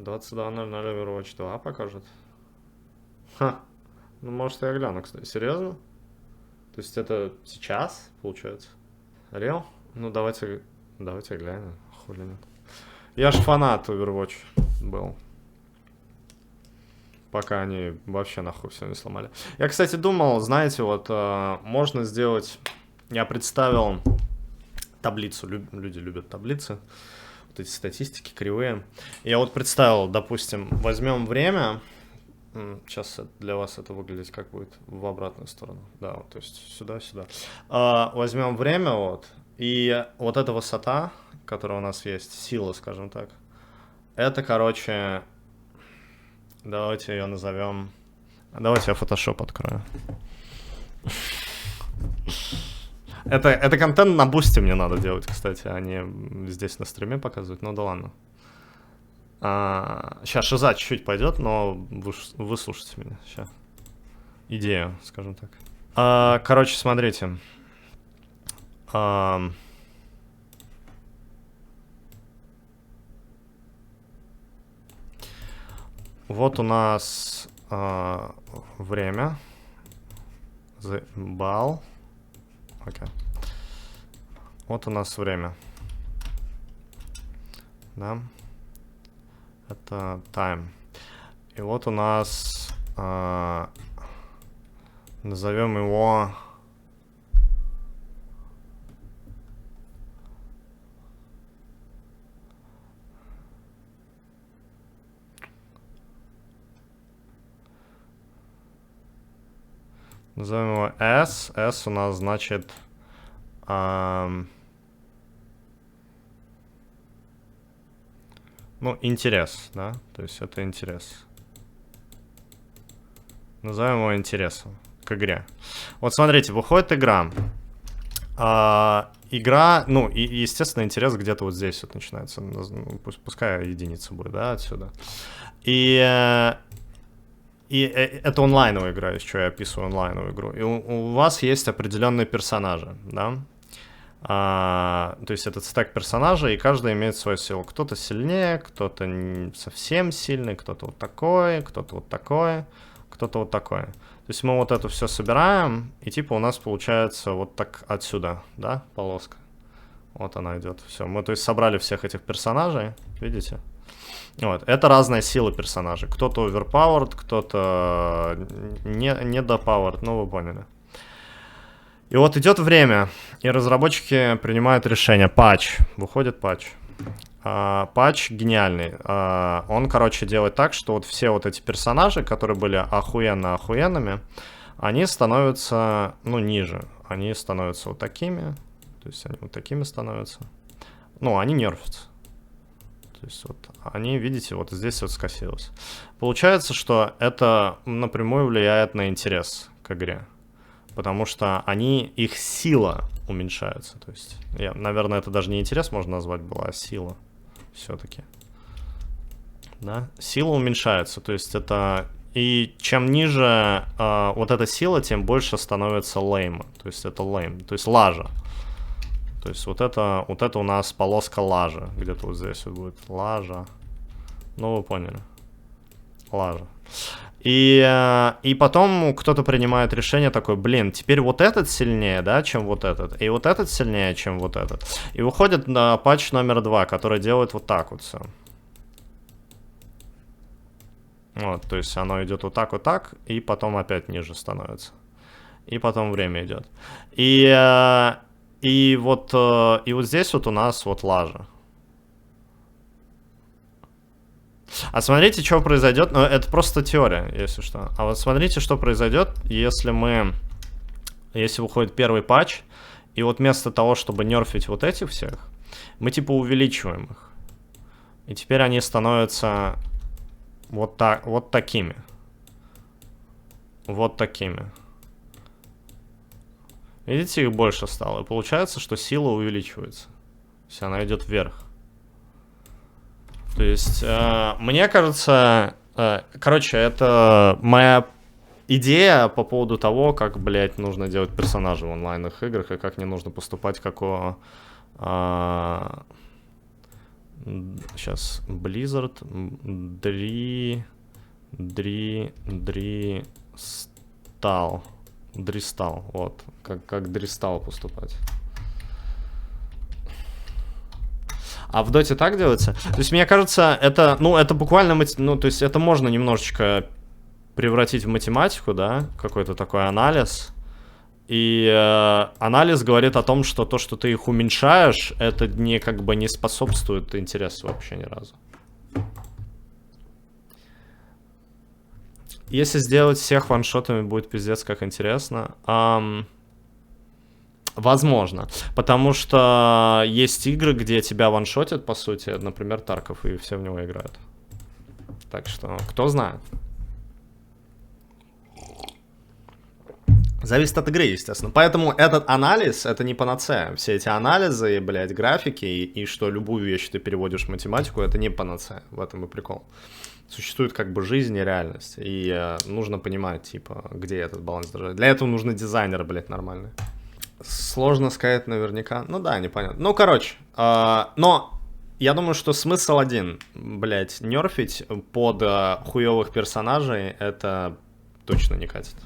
22:00 Overwatch 2 покажет. Ха. Ну, может, я гляну, кстати. Серьезно? То есть это сейчас, получается? Реал? Ну, давайте глянем. Хули нет. Я ж фанат Overwatch был. Пока они вообще нахуй все не сломали. Я, кстати, думал, знаете, вот можно сделать... Я представил таблицу. Люди любят таблицы. Вот эти статистики кривые. Я вот представил, допустим, возьмем время. Сейчас для вас это выглядит как будет в обратную сторону. Да, вот, то есть сюда-сюда. Возьмем время вот. И вот эта высота, которая у нас есть, сила, скажем так. Это, короче... Давайте ее назовем... Давайте я Photoshop открою. Это контент на бусте мне надо делать, кстати, а не здесь на стриме показывать. Ну да ладно. Сейчас шиза чуть-чуть пойдет, но выслушайте меня. Сейчас. Идею, скажем так. Короче, смотрите. Вот у нас время. Бал. Окей. Вот у нас время. Да. Это time. И вот у нас назовем его S. S у нас значит ну, интерес, да, то есть это интерес. Назовем его интересом к игре. Вот смотрите, выходит игра. Игра, ну, и, естественно, интерес где-то вот здесь вот начинается. Пускай единица будет, да, отсюда. И это онлайновая игра, еще я описываю онлайновую игру. И у вас есть определенные персонажи, да. То есть этот стек персонажей, и каждый имеет свою силу. Кто-то сильнее, кто-то совсем сильный, кто-то вот такой, кто-то вот такой, кто-то вот такой. То есть мы вот это все собираем, и типа у нас получается вот так отсюда, да, полоска. Вот она идет. Все, мы то есть собрали всех этих персонажей, видите? Вот. Это разная сила персонажей. Кто-то overpowered, кто-то не dopowered, ну вы поняли. И вот идет время, и разработчики принимают решение. Патч. Выходит патч. Патч гениальный. Он, короче, делает так, что вот все вот эти персонажи, которые были охуенно-охуенными, они становятся, ну, ниже. Они становятся вот такими. То есть они вот такими становятся. Ну, они нерфятся. То есть вот они, видите, вот здесь вот скосилось. Получается, что это напрямую влияет на интерес к игре. Потому что их сила уменьшается. То есть, наверное, это даже не интерес можно назвать было, а сила все-таки. Да? Сила уменьшается. То есть это... И чем ниже вот эта сила, тем больше становится лейма. То есть это лейм. То есть лажа. То есть вот это у нас полоска лажа. Где-то вот здесь вот будет лажа. Ну, вы поняли. Лажа. И потом кто-то принимает решение такое, блин, теперь вот этот сильнее, да, чем вот этот. И вот этот сильнее, чем вот этот. И выходит на патч номер 2, который делает вот так вот все. Вот, то есть оно идет вот так, и потом опять ниже становится. И потом время идет. И вот здесь вот у нас вот лажа. А смотрите, что произойдет. Ну, это просто теория, если что. А вот смотрите, что произойдет, если выходит первый патч, и вот вместо того, чтобы нерфить вот этих всех, мы типа увеличиваем их. И теперь они становятся вот такими. Вот такими. Видите, их больше стало. И получается, что сила увеличивается. То есть она идет вверх. То есть, мне кажется, короче, это моя идея по поводу того, как, блядь, нужно делать персонажей в онлайнных играх и как не нужно поступать, как у Сейчас, Blizzard, Дристал, вот, как Дристал поступать. А в доте так делается? То есть, мне кажется, это, ну, это буквально, ну, то есть, это можно немножечко превратить в математику, да, какой-то такой анализ. И анализ говорит о том, что то, что ты их уменьшаешь, это не как бы не способствует интересу вообще ни разу. Если сделать всех ваншотами, будет пиздец как интересно. Возможно. Потому что есть игры, где тебя ваншотят, по сути, например, Тарков, и все в него играют. Так что, кто знает. Зависит от игры, естественно. Поэтому этот анализ, это не панацея. Все эти анализы, блядь, графики, и что любую вещь ты переводишь в математику, это не панацея. В этом и прикол. Существует как бы жизнь и реальность. И нужно понимать, типа, где этот баланс держать. Для этого нужны дизайнеры, блядь, нормальные. Сложно сказать наверняка. Ну да, непонятно. Ну, короче. Но я думаю, что смысл один. Блядь, нерфить под хуёвых персонажей, это точно не катит.